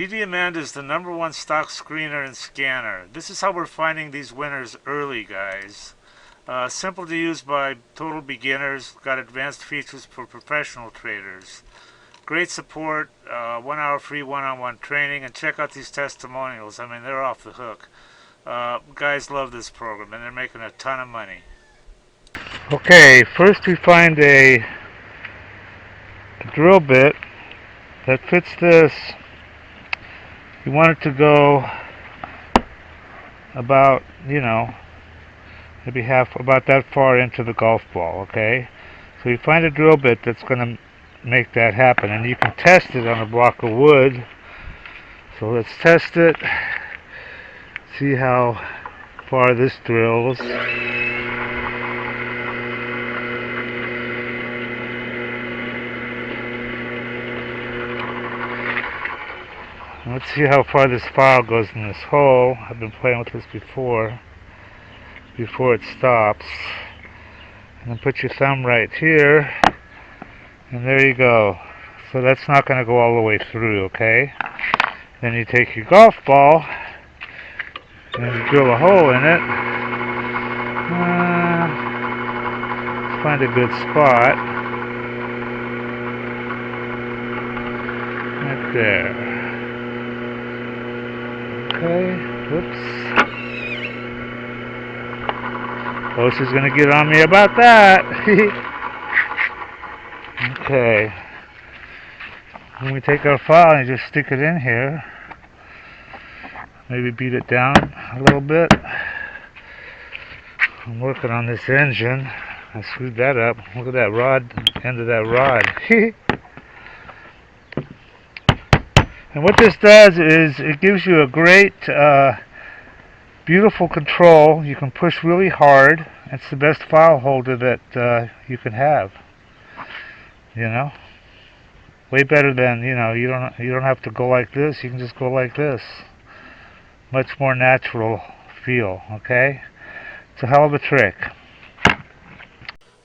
DDAmanda is the #1 stock screener and scanner. This is how we're finding these winners early, guys. Simple to use by total beginners. Got advanced features for professional traders. Great support, 1 hour free one-on-one training, and check out these testimonials. I mean, they're off the hook. Guys love this program, and they're making a ton of money. Okay, first we find a drill bit that fits this. You want it to go about, maybe about that far into the golf ball, okay? So you find a drill bit that's going to make that happen, and you can test it on a block of wood. So let's test it, see how far this drills. Let's see how far this file goes in this hole. I've been playing with this before it stops. And then put your thumb right here, and there you go. So that's not going to go all the way through, okay? Then you take your golf ball and you drill a hole in it. Find a good spot. Right there. Okay, whoops. Oh, she's gonna get on me about that. Okay. When we take our file and just stick it in here, maybe beat it down a little bit. I'm working on this engine. I screwed that up. Look at that rod, end of that rod. And what this does is it gives you a great, beautiful control. You can push really hard. It's the best file holder that you can have. Way better than you don't have to go like this. You can just go like this. Much more natural feel. Okay, it's a hell of a trick.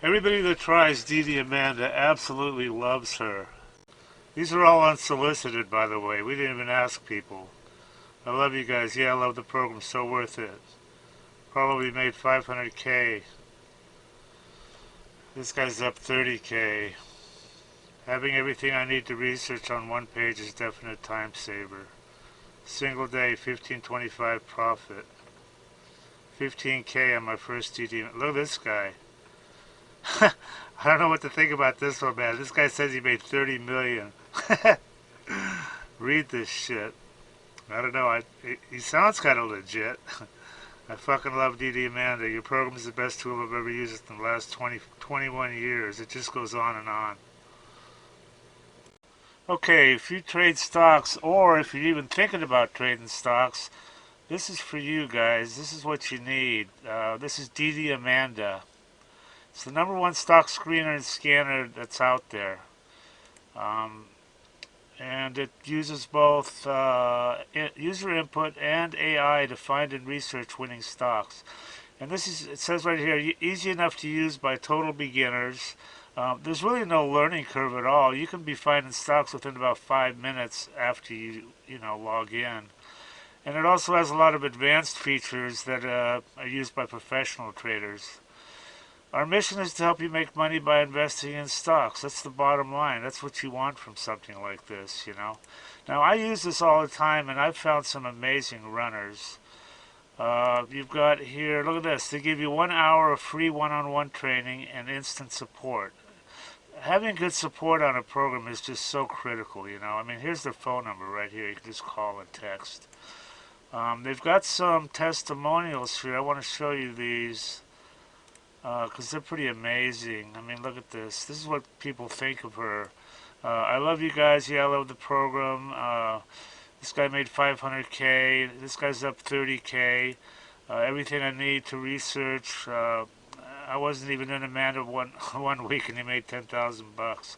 Everybody that tries DDAmanda absolutely loves her. These are all unsolicited, by the way. We didn't even ask people. I love you guys. Yeah, I love the program. So worth it. Probably made 500K. This guy's up 30K. Having everything I need to research on one page is definite time saver. Single day, 1525 profit. 15K on my first DD. Look at this guy. I don't know what to think about this one, man. This guy says he made 30 million. Read this shit. I don't know. He sounds kind of legit. I fucking love DDAmanda. Your program is the best tool I've ever used in the last 21 years. It just goes on and on. Okay, if you trade stocks, or if you're even thinking about trading stocks, this is for you guys. This is what you need. This is DDAmanda. It's the #1 stock screener and scanner that's out there. And it uses both user input and AI to find and research winning stocks. And it says right here, easy enough to use by total beginners. There's really no learning curve at all. You can be finding stocks within about 5 minutes after you log in. And it also has a lot of advanced features that are used by professional traders. Our mission is to help you make money by investing in stocks. That's the bottom line. That's what you want from something like this, Now, I use this all the time, and I've found some amazing runners. You've got here, look at this. They give you 1 hour of free one-on-one training and instant support. Having good support on a program is just so critical, I mean, here's their phone number right here. You can just call and text. They've got some testimonials here. I want to show you these because they're pretty amazing. I mean, look at this. This is what people think of her. I love you guys. Yeah, I love the program. This guy made 500K. This guy's up 30K. Everything I need to research. I wasn't even in Amanda one week, and he made 10,000 bucks.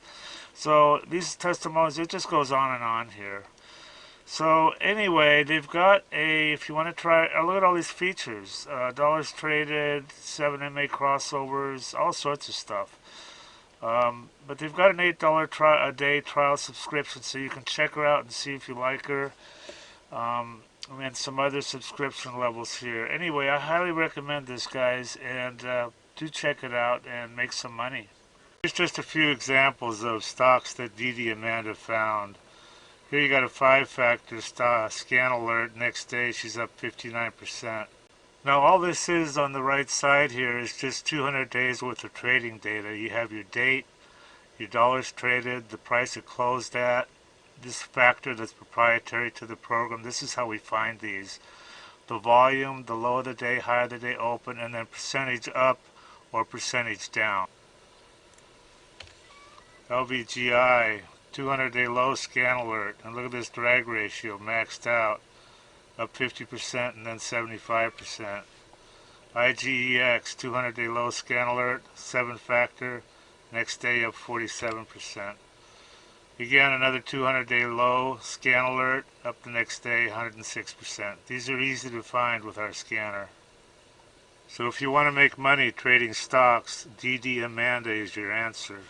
So these testimonials, it just goes on and on here. So anyway, they've got if you want to try, look at all these features. Dollars traded, 7 MA crossovers, all sorts of stuff. But they've got an $8 a day trial subscription, so you can check her out and see if you like her. And some other subscription levels here. Anyway, I highly recommend this, guys, and do check it out and make some money. Here's just a few examples of stocks that DDAmanda found. Here you got a 5-factor scan alert. Next day she's up 59%. Now all this is on the right side here is just 200 days worth of trading data. You have your date, your dollars traded, the price it closed at, this factor that's proprietary to the program. This is how we find these. The volume, the low of the day, high of the day open, and then percentage up or percentage down. LVGI, 200-day low scan alert. And look at this drag ratio, maxed out. Up 50% and then 75%. IGEX, 200-day low scan alert, 7-factor. Next day up 47%. Again, another 200-day low scan alert, up the next day 106%. These are easy to find with our scanner. So if you want to make money trading stocks, DDAmanda is your answer.